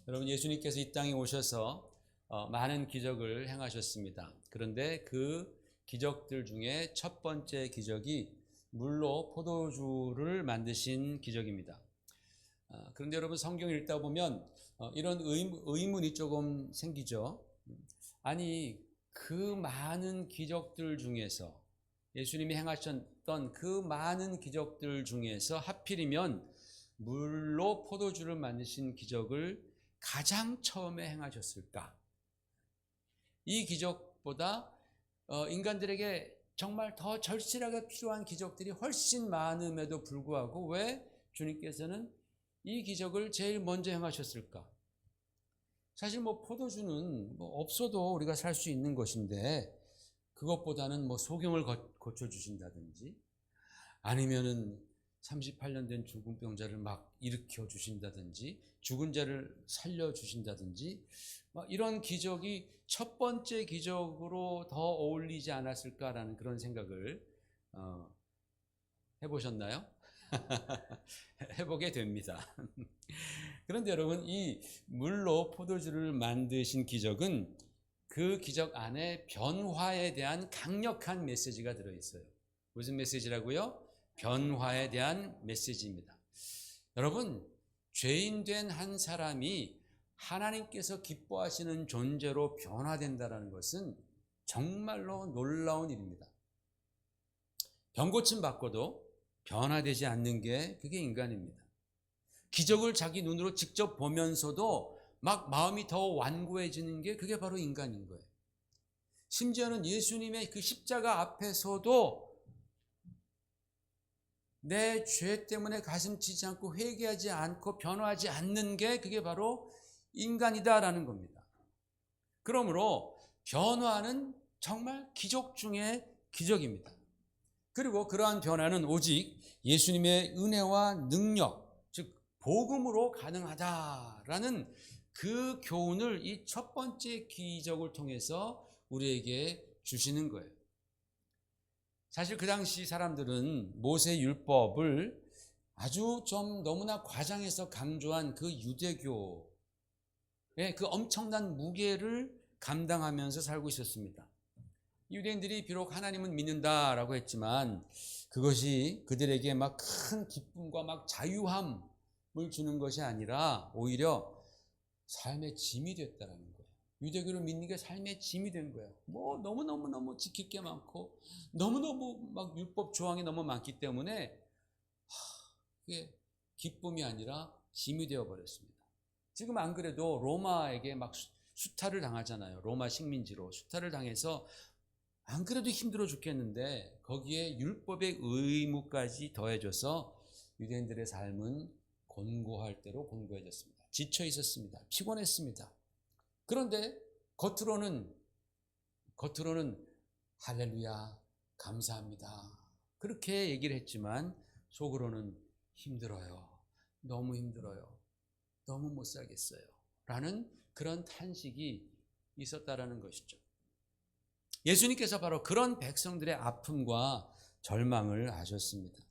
여러분, 예수님께서 이 땅에 오셔서 많은 기적을 행하셨습니다. 그런데 그 기적들 중에 첫 번째 기적이 물로 포도주를 만드신 기적입니다. 그런데 여러분, 성경 읽다 보면 이런 의문이 조금 생기죠. 아니, 그 많은 기적들 중에서, 예수님이 행하셨던 그 많은 기적들 중에서 하필이면 물로 포도주를 만드신 기적을 가장 처음에 행하셨을까? 이 기적보다 인간들에게 정말 더 절실하게 필요한 기적들이 훨씬 많음에도 불구하고 왜 주님께서는 이 기적을 제일 먼저 행하셨을까? 사실 포도주는 없어도 우리가 살 수 있는 것인데, 그것보다는 소경을 고쳐주신다든지, 아니면은 38년 된 죽은 병자를 막 일으켜 주신다든지, 죽은 자를 살려 주신다든지, 이런 기적이 첫 번째 기적으로 더 어울리지 않았을까라는 그런 생각을 해보셨나요? 해보게 됩니다. 그런데 여러분, 이 물로 포도주를 만드신 기적은 그 기적 안에 변화에 대한 강력한 메시지가 들어있어요. 무슨 메시지라고요? 변화에 대한 메시지입니다. 여러분, 죄인 된 한 사람이 하나님께서 기뻐하시는 존재로 변화된다는 것은 정말로 놀라운 일입니다. 병고침 받고도 변화되지 않는 게 그게 인간입니다. 기적을 자기 눈으로 직접 보면서도 막 마음이 더 완고해지는 게 그게 바로 인간인 거예요. 심지어는 예수님의 그 십자가 앞에서도 내 죄 때문에 가슴 치지 않고 회개하지 않고 변화하지 않는 게 그게 바로 인간이다라는 겁니다. 그러므로 변화는 정말 기적 중의 기적입니다. 그리고 그러한 변화는 오직 예수님의 은혜와 능력, 즉 복음으로 가능하다라는 그 교훈을 이 첫 번째 기적을 통해서 우리에게 주시는 거예요. 사실 그 당시 사람들은 모세 율법을 아주 좀 너무나 과장해서 강조한 그 유대교의 그 엄청난 무게를 감당하면서 살고 있었습니다. 유대인들이 비록 하나님은 믿는다라고 했지만 그것이 그들에게 막 큰 기쁨과 막 자유함을 주는 것이 아니라 오히려 삶의 짐이 됐다라는 거예요. 유대교를 믿는 게 삶의 짐이 된 거예요. 너무 지킬 게 많고 너무너무 막 율법 조항이 너무 많기 때문에 그게 기쁨이 아니라 짐이 되어 버렸습니다. 지금 안 그래도 로마에게 막 수탈을 당하잖아요. 로마 식민지로 수탈을 당해서 안 그래도 힘들어 죽겠는데 거기에 율법의 의무까지 더해져서 유대인들의 삶은 곤고할 대로 곤고해졌습니다. 지쳐 있었습니다. 피곤했습니다. 그런데 겉으로는 할렐루야, 감사합니다, 그렇게 얘기를 했지만 속으로는 힘들어요. 너무 힘들어요. 너무 못 살겠어요. 라는 그런 탄식이 있었다라는 것이죠. 예수님께서 바로 그런 백성들의 아픔과 절망을 아셨습니다.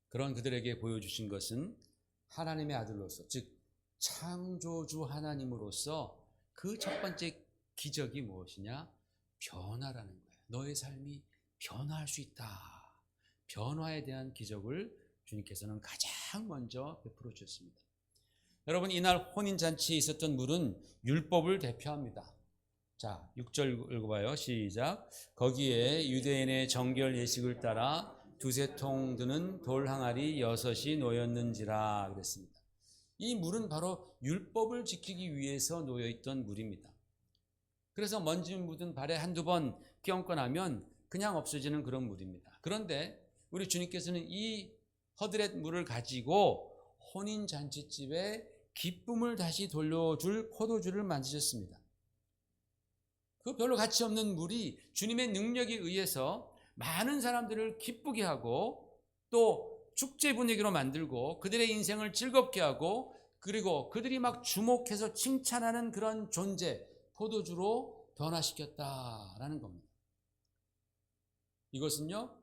그런 그들에게 보여주신 것은 하나님의 아들로서, 즉 창조주 하나님으로서 그 첫 번째 기적이 무엇이냐? 변화라는 거예요. 너의 삶이 변화할 수 있다. 변화에 대한 기적을 주님께서는 가장 먼저 베풀어 주셨습니다. 여러분, 이날 혼인잔치에 있었던 물은 율법을 대표합니다. 자, 6절 읽어봐요. 시작. 거기에 유대인의 정결 예식을 따라 두세 통 드는 돌 항아리 6이 놓였는지라 그랬습니다. 이 물은 바로 율법을 지키기 위해서 놓여있던 물입니다. 그래서 먼지 묻은 발에 한두 번 껴안고 나면 그냥 없어지는 그런 물입니다. 그런데 우리 주님께서는 이 허드렛 물을 가지고 혼인잔치집에 기쁨을 다시 돌려줄 포도주를 만드셨습니다. 그 별로 가치 없는 물이 주님의 능력에 의해서 많은 사람들을 기쁘게 하고 또 축제 분위기로 만들고 그들의 인생을 즐겁게 하고 그리고 그들이 막 주목해서 칭찬하는 그런 존재, 포도주로 변화시켰다라는 겁니다. 이것은요,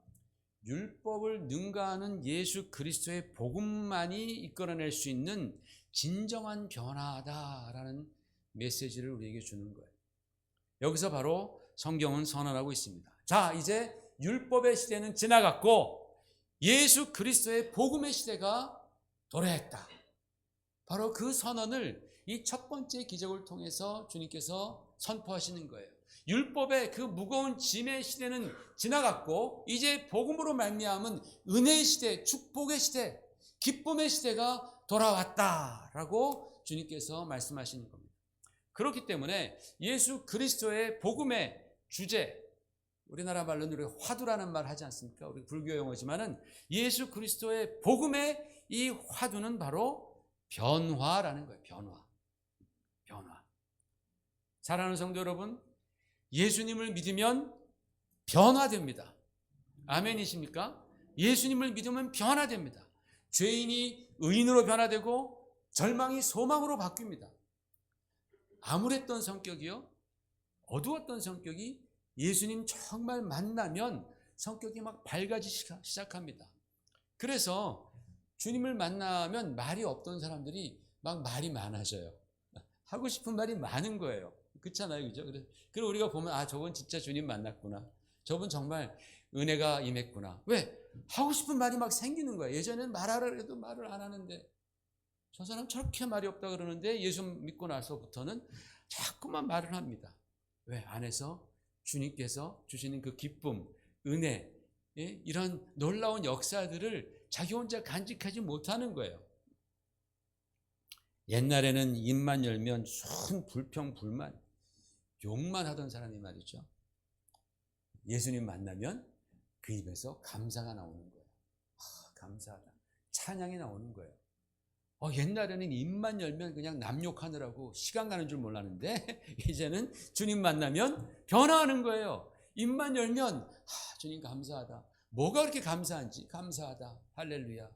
율법을 능가하는 예수 그리스도의 복음만이 이끌어낼 수 있는 진정한 변화다라는 메시지를 우리에게 주는 거예요. 여기서 바로 성경은 선언하고 있습니다. 자, 이제 율법의 시대는 지나갔고 예수 그리스도의 복음의 시대가 도래했다. 바로 그 선언을 이 첫 번째 기적을 통해서 주님께서 선포하시는 거예요. 율법의 그 무거운 짐의 시대는 지나갔고 이제 복음으로 말미암은 은혜의 시대, 축복의 시대, 기쁨의 시대가 돌아왔다라고 주님께서 말씀하시는 겁니다. 그렇기 때문에 예수 그리스도의 복음의 주제, 우리나라 말로는 우리가 화두라는 말 하지 않습니까? 우리 불교 용어지만은 예수 그리스도의 복음의 이 화두는 바로 변화라는 거예요. 변화. 사랑하는 성도 여러분, 예수님을 믿으면 변화됩니다. 아멘이십니까? 예수님을 믿으면 변화됩니다. 죄인이 의인으로 변화되고 절망이 소망으로 바뀝니다. 암울했던 성격이요, 어두웠던 성격이 예수님 정말 만나면 성격이 막 밝아지기 시작합니다. 그래서 주님을 만나면 말이 없던 사람들이 막 말이 많아져요. 하고 싶은 말이 많은 거예요. 그렇잖아요, 그죠? 그리고 우리가 보면 아, 저분 진짜 주님 만났구나. 저분 정말 은혜가 임했구나. 왜? 하고 싶은 말이 막 생기는 거예요. 예전에는 말하라 해도 말을 안 하는데 저 사람 저렇게 말이 없다 그러는데 예수 믿고 나서부터는 자꾸만 말을 합니다. 왜? 안에서 주님께서 주시는 그 기쁨, 은혜, 이런 놀라운 역사들을 자기 혼자 간직하지 못하는 거예요. 옛날에는 입만 열면 순 불평, 불만, 욕만 하던 사람이 말이죠. 예수님 만나면 그 입에서 감사가 나오는 거예요. 감사하다. 찬양이 나오는 거예요. 옛날에는 입만 열면 그냥 남 욕하느라고 시간 가는 줄 몰랐는데 이제는 주님 만나면 변화하는 거예요. 입만 열면 주님 감사하다. 뭐가 그렇게 감사한지, 감사하다. 할렐루야.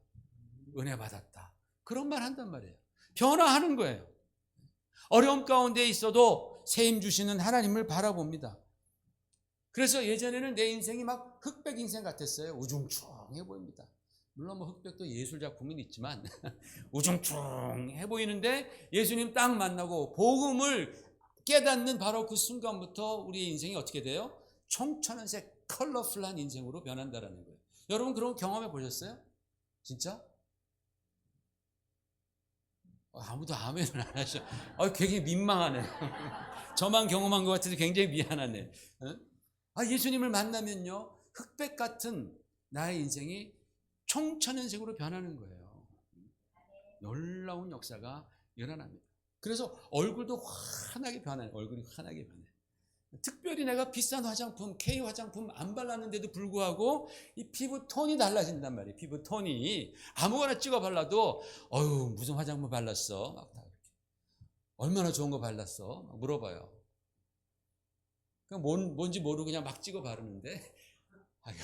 은혜 받았다. 그런 말 한단 말이에요. 변화하는 거예요. 어려움 가운데 있어도 새 힘 주시는 하나님을 바라봅니다. 그래서 예전에는 내 인생이 막 흑백 인생 같았어요. 우중충해 보입니다. 물론 뭐 흑백도 예술 작품은 있지만 우중충해 보이는데 예수님 딱 만나고 복음을 깨닫는 바로 그 순간부터 우리의 인생이 어떻게 돼요? 총천연색 컬러풀한 인생으로 변한다라는 거예요. 여러분 그런 거 경험해 보셨어요? 진짜? 아무도 아멘을 안 하셔. 굉장히 민망하네. 저만 경험한 것 같아서 굉장히 미안하네. 예수님을 만나면요, 흑백 같은 나의 인생이 총천연색으로 변하는 거예요. 놀라운 역사가 일어납니다. 그래서 얼굴도 환하게 변해요. 얼굴이 환하게 변해요. 특별히 내가 비싼 화장품, K 화장품 안 발랐는데도 불구하고 이 피부 톤이 달라진단 말이에요. 피부 톤이 아무거나 찍어 발라도 무슨 화장품 발랐어? 막 다 이렇게. 얼마나 좋은 거 발랐어? 막 물어봐요. 뭔지 모르고 그냥 막 찍어 바르는데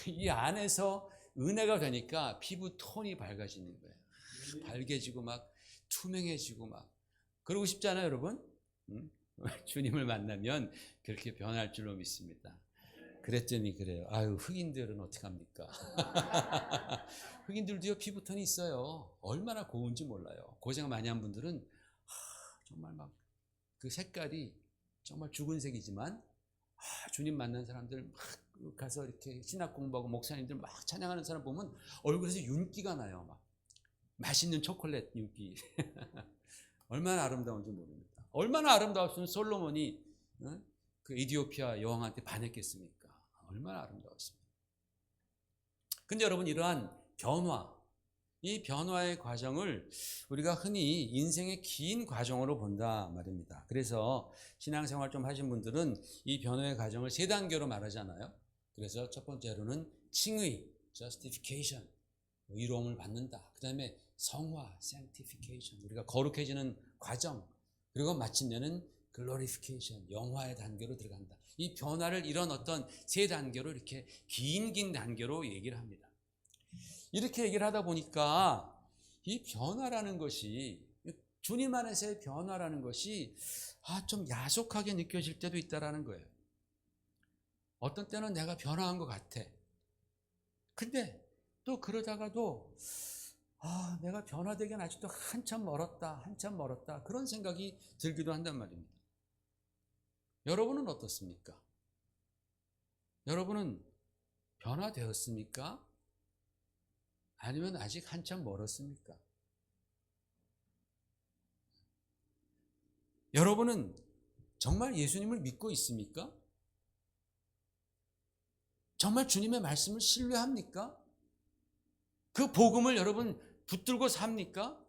이 안에서 은혜가 되니까 피부 톤이 밝아지는 거예요. 밝아지고 막 투명해지고 막 그러고 싶지 않아요, 여러분? 주님을 만나면 그렇게 변할 줄로 믿습니다. 그랬더니 그래요. 흑인들은 어떡합니까? 흑인들도요, 피부톤이 있어요. 얼마나 고운지 몰라요. 고생 많이 한 분들은 정말 막 그 색깔이 정말 죽은 색이지만 주님 만난 사람들 막 가서 이렇게 신학 공부하고 목사님들 막 찬양하는 사람 보면 얼굴에서 윤기가 나요. 막 맛있는 초콜릿 윤기. 얼마나 아름다운지 모릅니다. 얼마나 아름다웠으면 솔로몬이 그 에티오피아 여왕한테 반했겠습니까? 얼마나 아름다웠습니까? 근데 여러분, 이러한 변화, 이 변화의 과정을 우리가 흔히 인생의 긴 과정으로 본다 말입니다. 그래서 신앙생활 좀 하신 분들은 이 변화의 과정을 세 단계로 말하잖아요. 그래서 첫 번째로는 칭의, justification, 의로움을 받는다. 그 다음에 성화, sanctification, 우리가 거룩해지는 과정, 그리고 마침내는 glorification, 영화의 단계로 들어간다. 이 변화를 이런 어떤 세 단계로 이렇게 긴 단계로 얘기를 합니다. 이렇게 얘기를 하다 보니까 이 변화라는 것이, 주님 안에서의 변화라는 것이 좀 야속하게 느껴질 때도 있다라는 거예요. 어떤 때는 내가 변화한 것 같아. 근데 또 그러다가도 내가 변화되기는 아직도 한참 멀었다. 그런 생각이 들기도 한단 말입니다. 여러분은 어떻습니까? 여러분은 변화되었습니까? 아니면 아직 한참 멀었습니까? 여러분은 정말 예수님을 믿고 있습니까? 정말 주님의 말씀을 신뢰합니까? 그 복음을 여러분 붙들고 삽니까?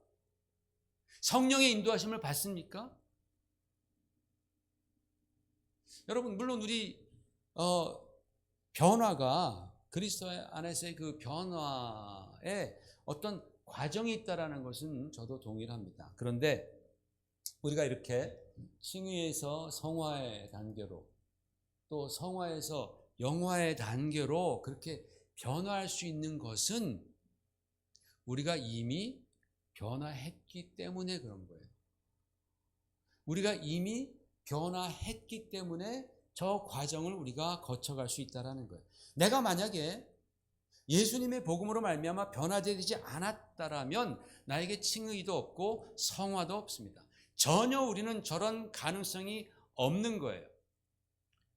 성령의 인도하심을 받습니까? 여러분, 물론 우리 변화가 그리스도 안에서의 그 변화에 어떤 과정이 있다라는 것은 저도 동의를 합니다. 그런데 우리가 이렇게 칭의에서 성화의 단계로, 또 성화에서 영화의 단계로 그렇게 변화할 수 있는 것은 우리가 이미 변화했기 때문에 그런 거예요. 우리가 이미 변화했기 때문에 저 과정을 우리가 거쳐갈 수 있다는 거예요. 내가 만약에 예수님의 복음으로 말미암아 변화되지 않았다라면 나에게 칭의도 없고 성화도 없습니다. 전혀 우리는 저런 가능성이 없는 거예요.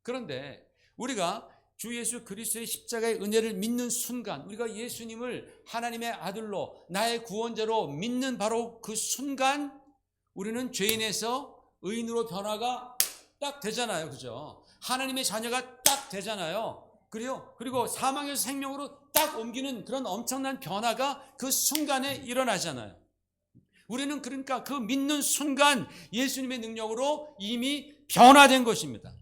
그런데 우리가 주 예수 그리스도의 십자가의 은혜를 믿는 순간, 우리가 예수님을 하나님의 아들로 나의 구원자로 믿는 바로 그 순간 우리는 죄인에서 의인으로 변화가 딱 되잖아요. 그죠? 하나님의 자녀가 딱 되잖아요. 그리고 사망에서 생명으로 딱 옮기는 그런 엄청난 변화가 그 순간에 일어나잖아요. 우리는 그러니까 그 믿는 순간 예수님의 능력으로 이미 변화된 것입니다.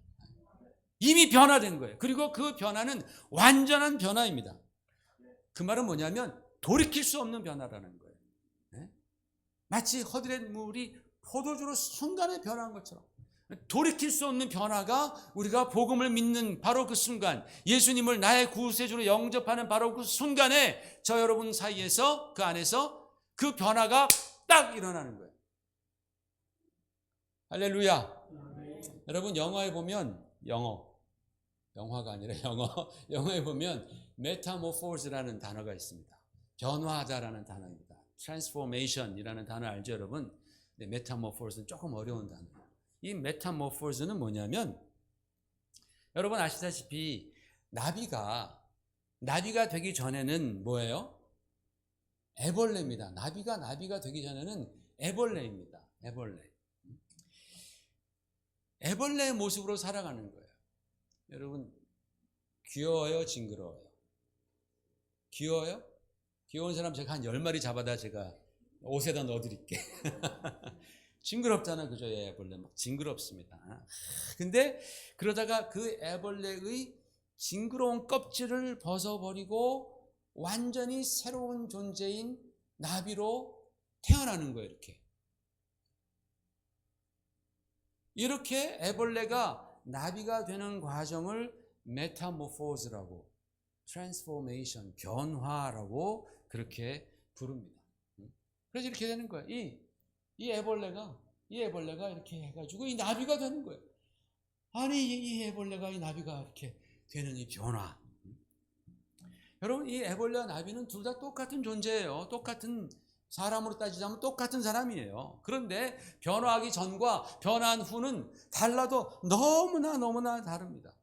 이미 변화된 거예요. 그리고 그 변화는 완전한 변화입니다. 그 말은 뭐냐면 돌이킬 수 없는 변화라는 거예요. 마치 허들의 물이 포도주로 순간에 변한 것처럼 돌이킬 수 없는 변화가 우리가 복음을 믿는 바로 그 순간, 예수님을 나의 구세주로 영접하는 바로 그 순간에 저 여러분 사이에서, 그 안에서 그 변화가 딱 일어나는 거예요. 할렐루야. 여러분, 영화에 보면 영화가 아니라 영어에 보면 메타모포즈라는 단어가 있습니다. 변화하다라는 단어입니다. 트랜스포메이션이라는 단어 알죠, 여러분? 네, 메타모포즈는 조금 어려운 단어예요. 이 메타모포즈는 뭐냐면, 여러분 아시다시피 나비가 되기 전에는 뭐예요? 애벌레입니다. 나비가 되기 전에는 애벌레입니다. 애벌레의 모습으로 살아가는 거예요. 여러분, 귀여워요, 징그러워요? 귀여워요? 귀여운 사람 제가 한 10마리 잡아다 제가 옷에다 넣어드릴게. 징그럽잖아, 그죠? 애벌레 막 징그럽습니다. 근데 그러다가 그 애벌레의 징그러운 껍질을 벗어버리고 완전히 새로운 존재인 나비로 태어나는 거예요. 이렇게 애벌레가 나비가 되는 과정을 메타모포즈라고, 트랜스포메이션, 변화라고 그렇게 부릅니다. 그래서 이렇게 되는 거예요. 이 애벌레가 이렇게 해가지고 이 나비가 되는 거예요. 아니, 이 애벌레가 이 나비가 이렇게 되는 이 변화. 여러분, 이 애벌레와 나비는 둘 다 똑같은 존재예요. 똑같은, 사람으로 따지자면 똑같은 사람이에요. 그런데 변화하기 전과 변화한 후는 달라도 너무나 다릅니다.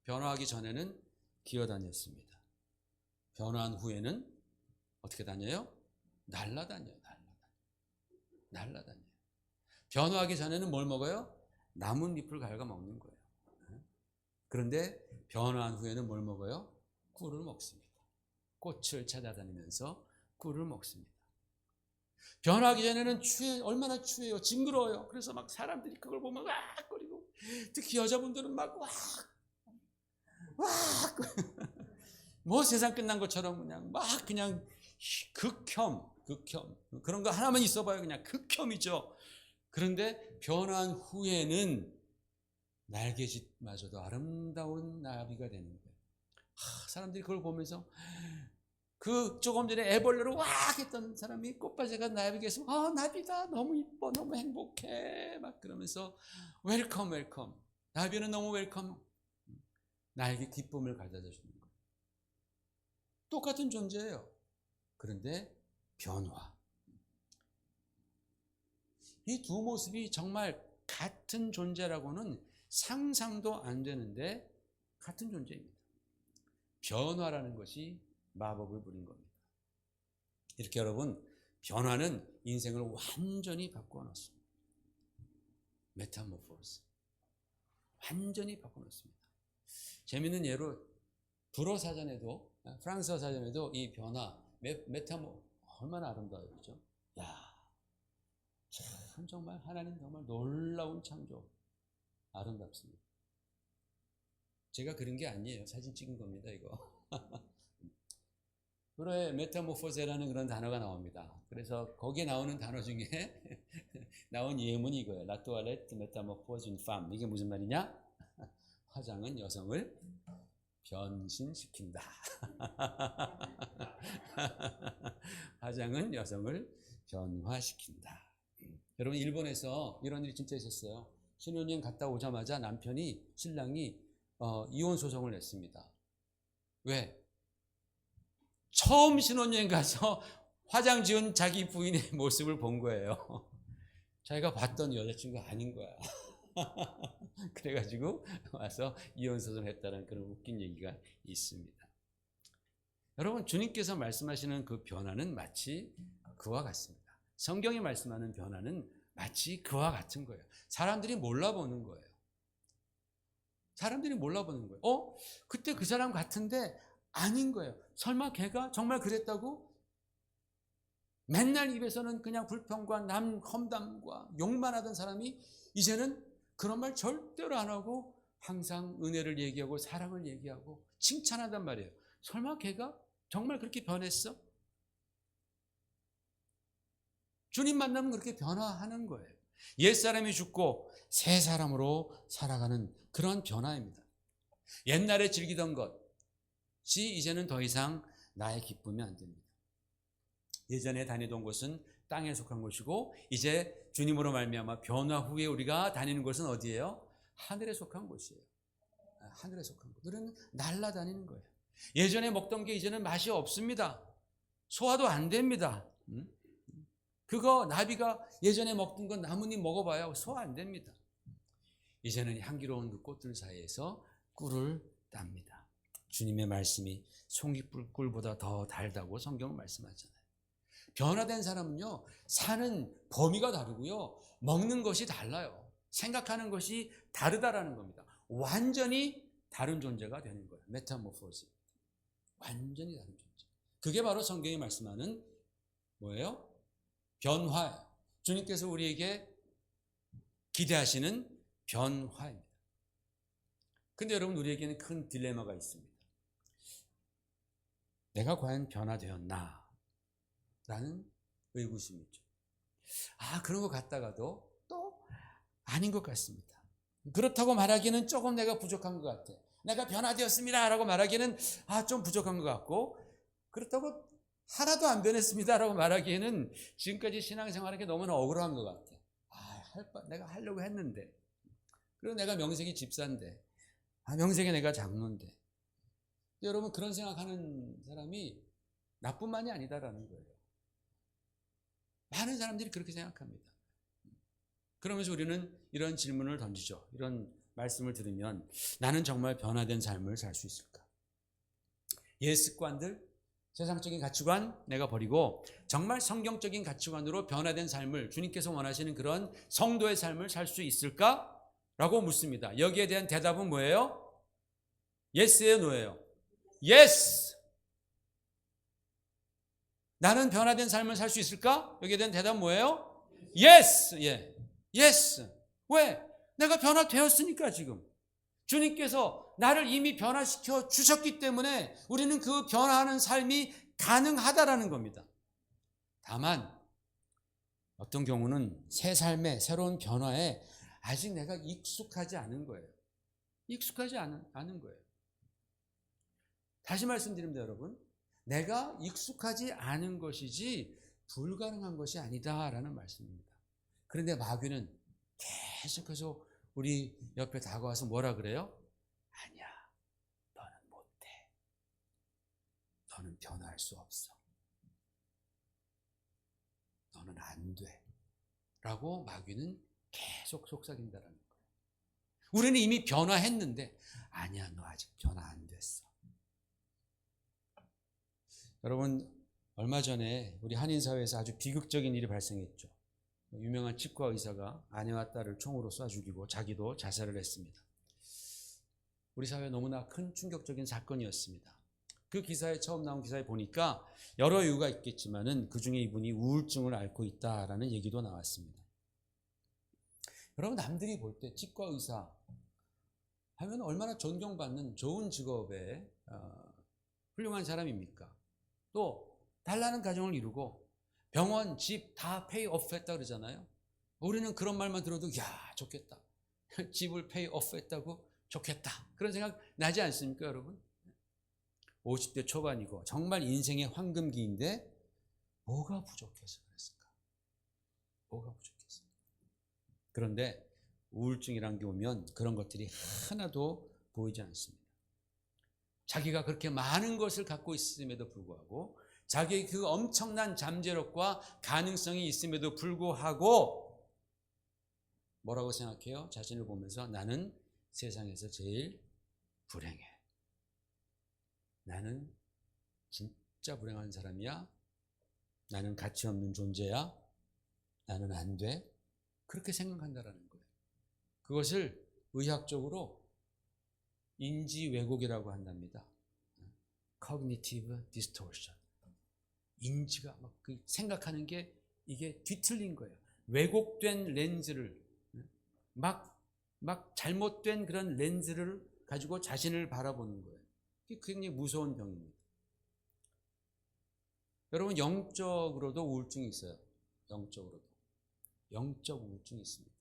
변화하기 전에는 기어다녔습니다. 변화한 후에는 어떻게 다녀요? 날아다녀요. 변화하기 전에는 뭘 먹어요? 나뭇잎을 갉아 먹는 거예요. 그런데 변화한 후에는 뭘 먹어요? 꿀을 먹습니다. 꽃을 찾아다니면서 꿀을 먹습니다. 변화하기 전에는 얼마나 추해요. 징그러워요. 그래서 막 사람들이 그걸 보면 거리고, 특히 여자분들은 막 뭐 세상 끝난 것처럼 그냥 극혐 그런 거 하나만 있어봐요. 그냥 극혐이죠. 그런데 변화한 후에는 날개짓마저도 아름다운 나비가 되는 거예요. 사람들이 그걸 보면서, 그 조금 전에 애벌레로 했던 사람이 꽃밭에 간 나비에서 나비다, 너무 이뻐, 너무 행복해, 막 그러면서 웰컴. 나비는 너무 웰컴. 나에게 기쁨을 가져다 주는 거예요. 똑같은 존재예요. 그런데 변화. 이 두 모습이 정말 같은 존재라고는 상상도 안 되는데 같은 존재입니다. 변화라는 것이 마법을 부린 겁니다. 이렇게 여러분, 변화는 인생을 완전히 바꿔 놓습니다. 메타모포스. 완전히 바꿔 놓습니다. 재미있는 예로 불어 사전에도, 프랑스어 사전에도 이 변화, 얼마나 아름다워요. 그죠? 야, 참 정말 하나님 정말 놀라운 창조. 아름답습니다. 제가 그런 게 아니에요. 사진 찍은 겁니다, 이거. 불어에 메타모포세라는 그런 단어가 나옵니다. 그래서 거기에 나오는 단어 중에 나온 예문이 이거예요. La toilette métamorphose une femme. 이게 무슨 말이냐? 화장은 여성을 변신시킨다. 화장은 여성을 변화시킨다. 여러분, 일본에서 이런 일이 진짜 있었어요. 신혼여행 갔다 오자마자 신랑이 이혼 소송을 냈습니다. 왜? 처음 신혼여행 가서 화장 지은 자기 부인의 모습을 본 거예요. 자기가 봤던 여자친구가 아닌 거야. 그래가지고 와서 이혼 소송을 했다는 그런 웃긴 얘기가 있습니다. 여러분, 주님께서 말씀하시는 그 변화는 마치 그와 같습니다. 성경이 말씀하는 변화는 마치 그와 같은 거예요. 사람들이 몰라보는 거예요. 사람들이 몰라보는 거예요. 그때 그 사람 같은데 아닌 거예요. 설마 걔가 정말 그랬다고? 맨날 입에서는 그냥 불평과 남 험담과 욕만 하던 사람이 이제는 그런 말 절대로 안 하고 항상 은혜를 얘기하고 사랑을 얘기하고 칭찬한단 말이에요. 설마 걔가 정말 그렇게 변했어? 주님 만나면 그렇게 변화하는 거예요. 옛사람이 죽고 새 사람으로 살아가는 그런 변화입니다. 옛날에 즐기던 것이 이제는 더 이상 나의 기쁨이 안 됩니다. 예전에 다니던 곳은 땅에 속한 곳이고 이제 주님으로 말미암아 변화 후에 우리가 다니는 곳은 어디예요? 하늘에 속한 곳이에요. 하늘에 속한 곳. 우리는 날아다니는 거예요. 예전에 먹던 게 이제는 맛이 없습니다. 소화도 안 됩니다. 그거 나비가 예전에 먹던 건 나뭇잎 먹어봐야 소화 안 됩니다. 이제는 향기로운 그 꽃들 사이에서 꿀을 땁니다. 주님의 말씀이 송이꿀보다 더 달다고 성경은 말씀하잖아요. 변화된 사람은요, 사는 범위가 다르고요, 먹는 것이 달라요. 생각하는 것이 다르다라는 겁니다. 완전히 다른 존재가 되는 거예요. 메타모포즈. 완전히 다른 존재. 그게 바로 성경이 말씀하는 뭐예요? 변화예요. 주님께서 우리에게 기대하시는 변화입니다. 근데 여러분, 우리에게는 큰 딜레마가 있습니다. 내가 과연 변화되었나? 라는 의구심이 있죠. 그런 것 같다가도 또 아닌 것 같습니다. 그렇다고 말하기는 조금 내가 부족한 것 같아. 내가 변화되었습니다 라고 말하기에는 좀 부족한 것 같고, 그렇다고 하나도 안 변했습니다 라고 말하기에는 지금까지 신앙생활하기 너무나 억울한 것 같아. 내가 하려고 했는데, 그리고 내가 명색이 집사인데, 명색이 내가 장로인데. 여러분, 그런 생각하는 사람이 나뿐만이 아니다라는 거예요. 많은 사람들이 그렇게 생각합니다. 그러면서 우리는 이런 질문을 던지죠. 이런 말씀을 들으면 나는 정말 변화된 삶을 살 수 있을까? 옛 습관들, 세상적인 가치관 내가 버리고 정말 성경적인 가치관으로 변화된 삶을, 주님께서 원하시는 그런 성도의 삶을 살 수 있을까? 라고 묻습니다. 여기에 대한 대답은 뭐예요? 예스예요, 노예요? 예스! 나는 변화된 삶을 살 수 있을까? 여기에 대한 대답은 뭐예요? 예스! 예. 예스! 왜? 내가 변화되었으니까 지금. 주님께서 나를 이미 변화시켜 주셨기 때문에 우리는 그 변화하는 삶이 가능하다라는 겁니다. 다만 어떤 경우는 새 삶의 새로운 변화에 아직 내가 익숙하지 않은 거예요. 익숙하지 않은 거예요. 다시 말씀드립니다, 여러분. 내가 익숙하지 않은 것이지 불가능한 것이 아니다라는 말씀입니다. 그런데 마귀는 계속해서 우리 옆에 다가와서 뭐라 그래요? 아니야, 너는 못해. 너는 변화할 수 없어. 너는 안 돼. 라고 마귀는 계속 속삭인다라는 거예요. 우리는 이미 변화했는데 아니야, 너 아직 변화 안 됐어. 여러분, 얼마 전에 우리 한인사회에서 아주 비극적인 일이 발생했죠. 유명한 치과 의사가 아내와 딸을 총으로 쏴 죽이고 자기도 자살을 했습니다. 우리 사회에 너무나 큰 충격적인 사건이었습니다. 그 기사에 처음 나온 기사에 보니까 여러 이유가 있겠지만은 그 중에 이분이 우울증을 앓고 있다라는 얘기도 나왔습니다. 여러분, 남들이 볼 때 치과 의사 하면 얼마나 존경받는 좋은 직업에 훌륭한 사람입니까? 또 달라는 가정을 이루고 병원, 집 다 페이오프 했다 그러잖아요. 우리는 그런 말만 들어도 야, 좋겠다. 집을 페이오프 했다고 좋겠다. 그런 생각 나지 않습니까, 여러분? 50대 초반이고 정말 인생의 황금기인데 뭐가 부족해서 그랬을까? 뭐가 부족해서? 그런데 우울증이란 게 오면 그런 것들이 하나도 보이지 않습니다. 자기가 그렇게 많은 것을 갖고 있음에도 불구하고, 자기의 그 엄청난 잠재력과 가능성이 있음에도 불구하고 뭐라고 생각해요? 자신을 보면서 나는 세상에서 제일 불행해. 나는 진짜 불행한 사람이야. 나는 가치 없는 존재야. 나는 안 돼. 그렇게 생각한다라는 거예요. 그것을 의학적으로 인지 왜곡이라고 한답니다. Cognitive distortion. 인지가 막 그 생각하는 게 이게 뒤틀린 거예요. 왜곡된 렌즈를 막 잘못된 그런 렌즈를 가지고 자신을 바라보는 거예요. 이게 굉장히 무서운 병입니다. 여러분, 영적으로도 우울증이 있어요. 영적으로도. 영적 우울증이 있습니다.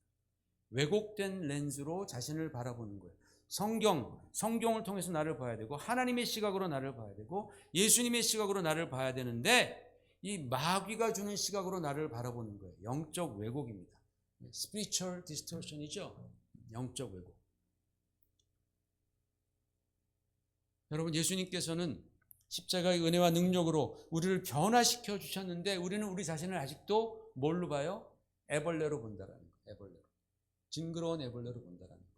왜곡된 렌즈로 자신을 바라보는 거예요. 성경을 통해서 나를 봐야 되고, 하나님의 시각으로 나를 봐야 되고, 예수님의 시각으로 나를 봐야 되는데, 이 마귀가 주는 시각으로 나를 바라보는 거예요. 영적 왜곡입니다. Spiritual distortion이죠. 영적 왜곡. 여러분, 예수님께서는 십자가의 은혜와 능력으로 우리를 변화시켜 주셨는데 우리는 우리 자신을 아직도 뭘로 봐요? 애벌레로 본다라는 거예요. 애벌레로. 징그러운 애벌레로 본다라는 거예요.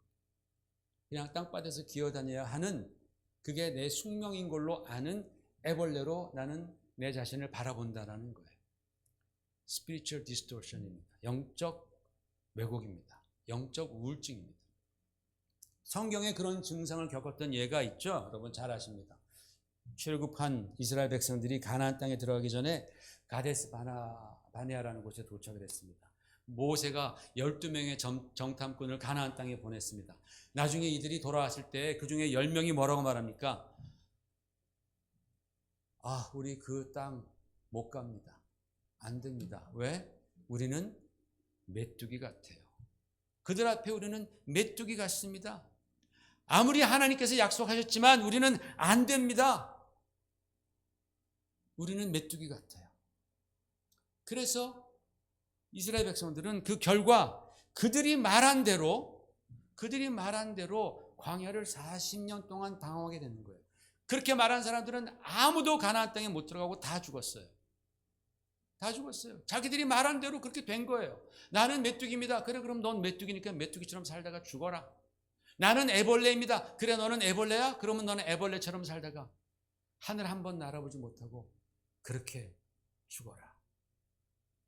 그냥 땅바닥에서 기어다녀야 하는, 그게 내 숙명인 걸로 아는 애벌레로 나는 내 자신을 바라본다라는 거예요. Spiritual distortion입니다. 영적 왜곡입니다. 영적 우울증입니다. 성경에 그런 증상을 겪었던 예가 있죠. 여러분 잘 아십니다. 출애굽한 이스라엘 백성들이 가나안 땅에 들어가기 전에 가데스 바네아라는 곳에 도착을 했습니다. 모세가 12명의 정탐꾼을 가나안 땅에 보냈습니다. 나중에 이들이 돌아왔을 때 그 중에 10명이 뭐라고 말합니까? 아, 우리 그 땅 못 갑니다. 안 됩니다. 왜? 우리는 메뚜기 같아요. 그들 앞에 우리는 메뚜기 같습니다. 아무리 하나님께서 약속하셨지만 우리는 안 됩니다. 우리는 메뚜기 같아요. 그래서 이스라엘 백성들은 그 결과 그들이 말한 대로 광야를 40년 동안 방황하게 되는 거예요. 그렇게 말한 사람들은 아무도 가나안 땅에 못 들어가고 다 죽었어요. 다 죽었어요. 자기들이 말한 대로 그렇게 된 거예요. 나는 메뚜기입니다. 그래, 그럼 넌 메뚜기니까 메뚜기처럼 살다가 죽어라. 나는 애벌레입니다. 그래, 너는 애벌레야? 그러면 너는 애벌레처럼 살다가 하늘 한 번 날아보지 못하고 그렇게 죽어라.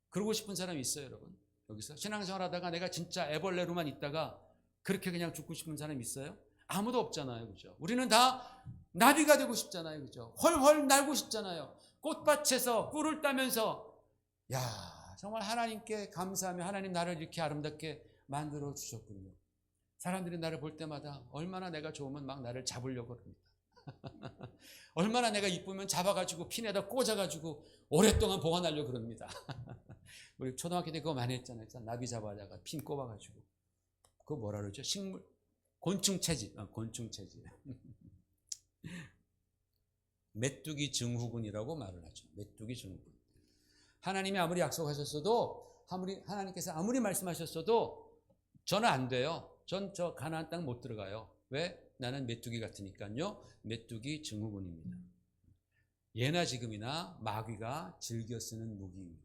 그러고 싶은 사람이 있어요, 여러분? 여기서 신앙생활 하다가 내가 진짜 애벌레로만 있다가 그렇게 그냥 죽고 싶은 사람이 있어요? 아무도 없잖아요, 그죠? 우리는 다 나비가 되고 싶잖아요, 그죠? 훨훨 날고 싶잖아요. 꽃밭에서 꿀을 따면서, 야, 정말 하나님께 감사하며 하나님 나를 이렇게 아름답게 만들어 주셨군요. 사람들이 나를 볼 때마다 얼마나 내가 좋으면 막 나를 잡으려고 합니다. 얼마나 내가 이쁘면 잡아가지고 핀에다 꽂아가지고 오랫동안 보관하려고 그럽니다. 우리 초등학교 때 그거 많이 했잖아요. 나비 잡아다가 핀 꼽아가지고. 그거 뭐라 그러죠? 곤충체질. 곤충체질. 메뚜기 증후군이라고 말을 하죠. 메뚜기 증후군. 하나님이 아무리 약속하셨어도, 하나님께서 아무리 말씀하셨어도 저는 안 돼요. 전 저 가나안 땅 못 들어가요. 왜? 나는 메뚜기 같으니까요. 메뚜기 증후군입니다. 예나 지금이나 마귀가 즐겨 쓰는 무기입니다.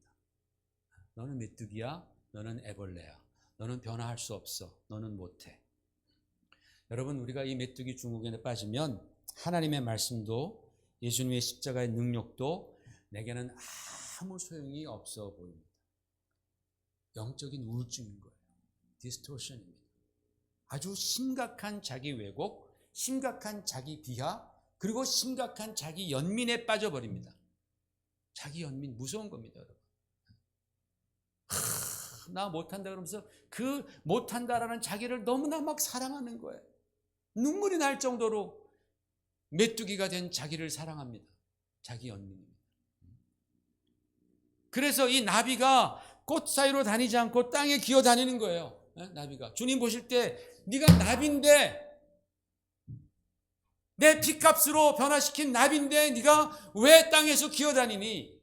너는 메뚜기야, 너는 애벌레야. 너는 변화할 수 없어. 너는 못해. 여러분, 우리가 이 메뚜기 중국에 빠지면 하나님의 말씀도 예수님의 십자가의 능력도 내게는 아무 소용이 없어 보입니다. 영적인 우울증인 거예요. 디스토션입니다. 아주 심각한 자기 왜곡, 심각한 자기 비하, 그리고 심각한 자기 연민에 빠져버립니다. 자기 연민 무서운 겁니다, 여러분. 나 못한다 그러면서 그 못한다라는 자기를 너무나 막 사랑하는 거예요. 눈물이 날 정도로 메뚜기가 된 자기를 사랑합니다. 자기 연민입니다. 그래서 이 나비가 꽃 사이로 다니지 않고 땅에 기어 다니는 거예요. 나비가 주님 보실 때 네가 나비인데, 내 피값으로 변화시킨 나비인데 네가 왜 땅에서 기어 다니니?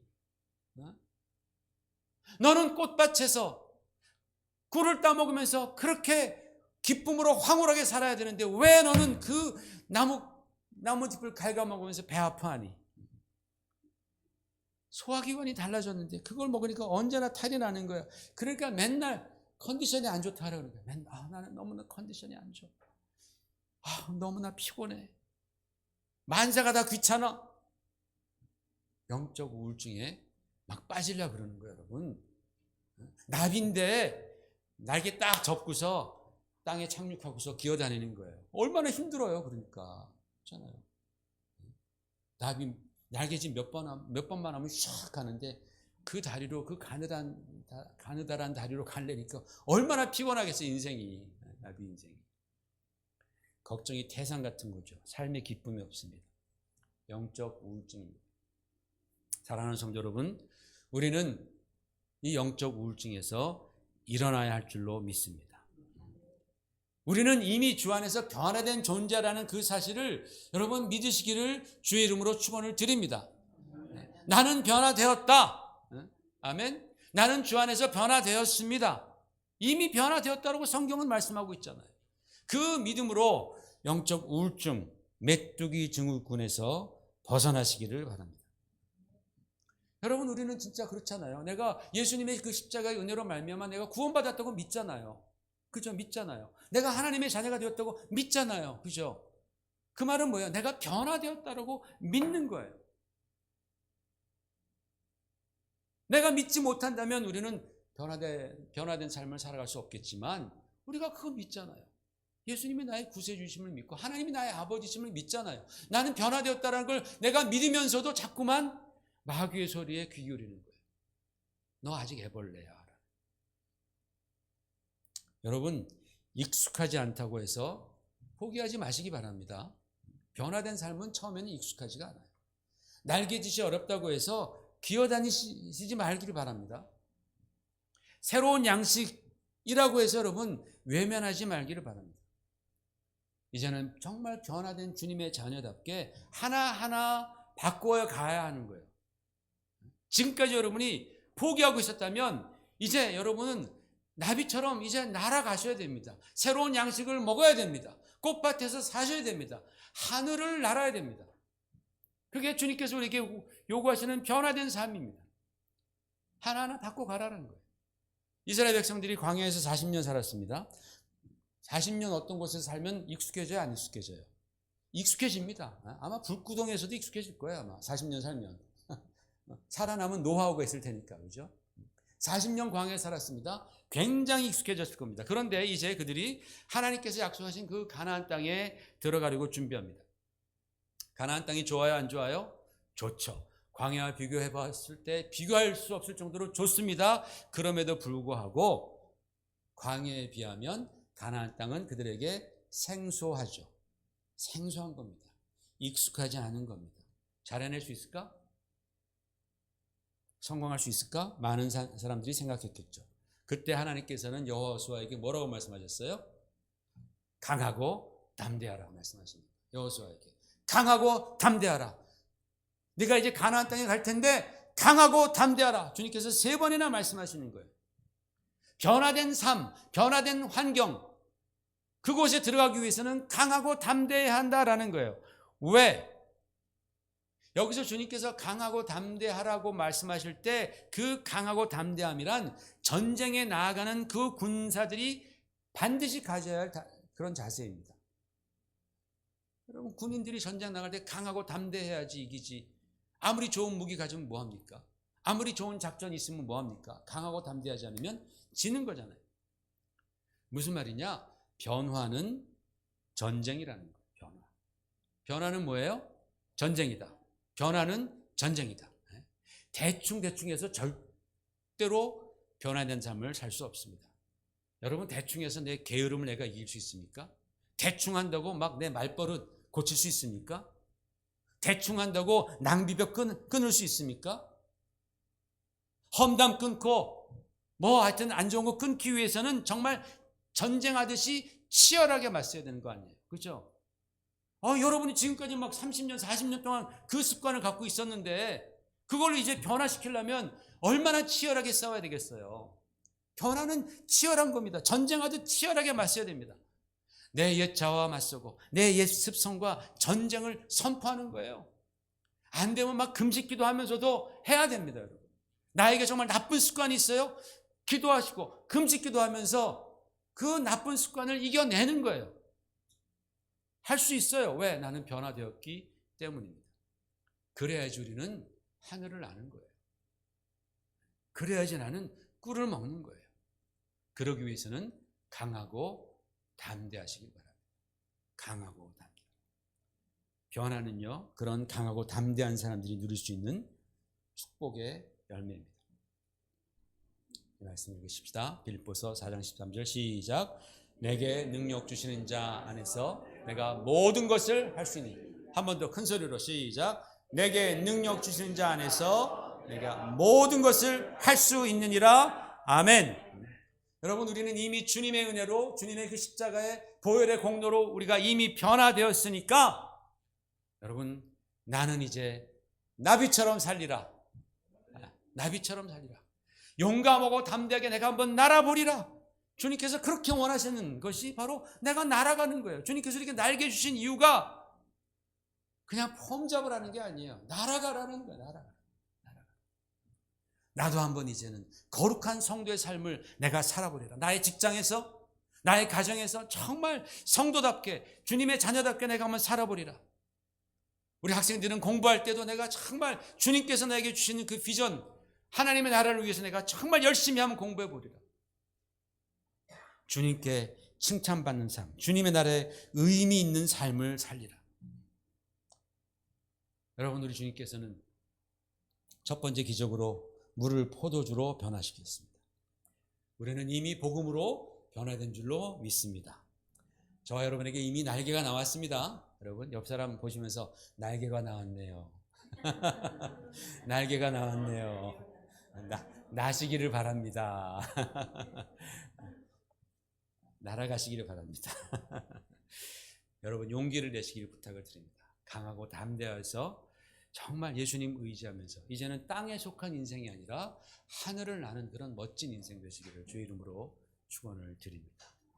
너는 꽃밭에서 꿀을 따먹으면서 그렇게 기쁨으로 황홀하게 살아야 되는데 왜 너는 그 나뭇잎을 갉아먹으면서 배 아파하니? 소화기관이 달라졌는데 그걸 먹으니까 언제나 탈이 나는 거야. 그러니까 맨날 컨디션이 안 좋다 그러는 거야. 맨날 나는 너무나 컨디션이 안 좋아. 너무나 피곤해. 만사가 다 귀찮아. 영적 우울증에 막 빠지려고 그러는 거예요, 여러분. 나비인데 날개 딱 접고서 땅에 착륙하고서 기어다니는 거예요. 얼마나 힘들어요, 그러니까. 그렇잖아요. 나비 날개짓 몇 번만 하면 샥 가는데 그 다리로, 그 가느다란 다리로 가려니까 얼마나 피곤하겠어요, 인생이. 나비 인생이. 걱정이 태산 같은 거죠. 삶에 기쁨이 없습니다. 영적 우울증입니다. 사랑하는 성도 여러분, 우리는 이 영적 우울증에서 일어나야 할 줄로 믿습니다. 우리는 이미 주 안에서 변화된 존재라는 그 사실을 여러분 믿으시기를 주의 이름으로 축원을 드립니다. 나는 변화되었다. 아멘. 나는 주 안에서 변화되었습니다. 이미 변화되었다고 성경은 말씀하고 있잖아요. 그 믿음으로 영적 우울증, 메뚜기 증후군에서 벗어나시기를 바랍니다. 여러분, 우리는 진짜 그렇잖아요. 내가 예수님의 그 십자가의 은혜로 말미암아 내가 구원받았다고 믿잖아요. 그죠? 믿잖아요. 내가 하나님의 자녀가 되었다고 믿잖아요. 그죠? 그 말은 뭐예요? 내가 변화되었다고 믿는 거예요. 내가 믿지 못한다면 우리는 변화된 삶을 살아갈 수 없겠지만 우리가 그거 믿잖아요. 예수님이 나의 구세주심을 믿고 하나님이 나의 아버지심을 믿잖아요. 나는 변화되었다는 걸 내가 믿으면서도 자꾸만 마귀의 소리에 귀 기울이는 거예요. 너 아직 애벌레야. 여러분, 익숙하지 않다고 해서 포기하지 마시기 바랍니다. 변화된 삶은 처음에는 익숙하지가 않아요. 날개짓이 어렵다고 해서 기어다니시지 말기를 바랍니다. 새로운 양식이라고 해서 여러분 외면하지 말기를 바랍니다. 이제는 정말 변화된 주님의 자녀답게 하나하나 바꿔 가야 하는 거예요. 지금까지 여러분이 포기하고 있었다면 이제 여러분은 나비처럼 이제 날아가셔야 됩니다. 새로운 양식을 먹어야 됩니다. 꽃밭에서 사셔야 됩니다. 하늘을 날아야 됩니다. 그게 주님께서 우리에게 요구하시는 변화된 삶입니다. 하나하나 바꿔 가라는 거예요. 이스라엘 백성들이 광야에서 40년 살았습니다. 40년 어떤 곳에서 살면 익숙해져요, 안 익숙해져요? 익숙해집니다. 아마 불구덩이에서도 익숙해질 거예요, 아마 40년 살면. 살아남은 노하우가 있을 테니까, 그죠? 40년 광야에 살았습니다. 굉장히 익숙해졌을 겁니다. 그런데 이제 그들이 하나님께서 약속하신 그 가나안 땅에 들어가려고 준비합니다. 가나안 땅이 좋아요, 안 좋아요? 좋죠. 광야와 비교해 봤을 때 비교할 수 없을 정도로 좋습니다. 그럼에도 불구하고 광야에 비하면 가나안 땅은 그들에게 생소하죠. 생소한 겁니다. 익숙하지 않은 겁니다. 잘 해낼 수 있을까? 성공할 수 있을까? 많은 사람들이 생각했겠죠. 그때 하나님께서는 여호수아에게 뭐라고 말씀하셨어요? 강하고 담대하라 말씀하십니다. 여호수아에게 강하고 담대하라. 네가 이제 가나안 땅에 갈 텐데 강하고 담대하라. 주님께서 3번이나 말씀하시는 거예요. 변화된 삶, 변화된 환경, 그곳에 들어가기 위해서는 강하고 담대해야 한다라는 거예요. 왜? 여기서 주님께서 강하고 담대하라고 말씀하실 때 그 강하고 담대함이란 전쟁에 나아가는 그 군사들이 반드시 가져야 할 그런 자세입니다. 여러분, 군인들이 전쟁 나갈 때 강하고 담대해야지 이기지. 아무리 좋은 무기 가지면 뭐합니까? 아무리 좋은 작전이 있으면 뭐합니까? 강하고 담대하지 않으면 지는 거잖아요. 무슨 말이냐? 변화는 전쟁이라는 거예요. 변화는 뭐예요? 전쟁이다. 변화는 전쟁이다. 대충 해서 절대로 변화된 삶을 살 수 없습니다. 여러분, 대충 해서 내 게으름을 내가 이길 수 있습니까? 대충 한다고 막 내 말버릇 고칠 수 있습니까? 대충 한다고 낭비벽 끊을 수 있습니까? 험담 끊고 하여튼 안 좋은 거 끊기 위해서는 정말 전쟁하듯이 치열하게 맞서야 되는 거 아니에요? 그렇죠? 여러분이 지금까지 막 30년, 40년 동안 그 습관을 갖고 있었는데 그걸 이제 변화시키려면 얼마나 치열하게 싸워야 되겠어요? 변화는 치열한 겁니다. 전쟁하듯 치열하게 맞서야 됩니다. 내 옛 자아와 맞서고 내 옛 습성과 전쟁을 선포하는 거예요. 안 되면 막 금식기도 하면서도 해야 됩니다, 여러분. 나에게 정말 나쁜 습관이 있어요? 기도하시고 금식기도 하면서 그 나쁜 습관을 이겨내는 거예요. 할 수 있어요. 왜? 나는 변화되었기 때문입니다. 그래야지 우리는 하늘을 나는 거예요. 그래야지 나는 꿀을 먹는 거예요. 그러기 위해서는 강하고 담대하시길 바랍니다. 강하고 담대. 변화는요, 그런 강하고 담대한 사람들이 누릴 수 있는 축복의 열매입니다. 이 말씀 읽으십시다. 빌립보서 4장 13절 시작. 내게 능력 주시는 자 안에서 내가 모든 것을 할 수 있는. 한 번 더 큰 소리로 시작. 내게 능력 주시는 자 안에서 내가 모든 것을 할 수 있느니라. 아멘. 여러분, 우리는 이미 주님의 은혜로, 주님의 그 십자가의 보혈의 공로로 우리가 이미 변화되었으니까 여러분, 나는 이제 나비처럼 살리라. 나비처럼 살리라. 용감하고 담대하게 내가 한번 날아보리라. 주님께서 그렇게 원하시는 것이 바로 내가 날아가는 거예요. 주님께서 이렇게 날개 주신 이유가 그냥 폼 잡으라는 게 아니에요. 날아가라는 거예요. 날아가. 나도 한번 이제는 거룩한 성도의 삶을 내가 살아보리라. 나의 직장에서, 나의 가정에서 정말 성도답게, 주님의 자녀답게 내가 한번 살아보리라. 우리 학생들은 공부할 때도 내가 정말 주님께서 나에게 주시는 그 비전, 하나님의 나라를 위해서 내가 정말 열심히 한번 공부해 보리라. 주님께 칭찬받는 삶, 주님의 나라에 의미 있는 삶을 살리라. 여러분, 우리 주님께서는 첫 번째 기적으로 물을 포도주로 변화시켰습니다. 우리는 이미 복음으로 변화된 줄로 믿습니다. 저와 여러분에게 이미 날개가 나왔습니다. 여러분, 옆 사람 보시면서 날개가 나왔네요. 날개가 나왔네요. 나시기를 바랍니다. 날아가시기를 바랍니다. 여러분, 용기를 내시기를 부탁을 드립니다. 강하고 담대해서 정말 예수님 의지하면서 이제는 땅에 속한 인생이 아니라 하늘을 나는 그런 멋진 인생 되시기를 주의 이름으로 축원을 드립니다.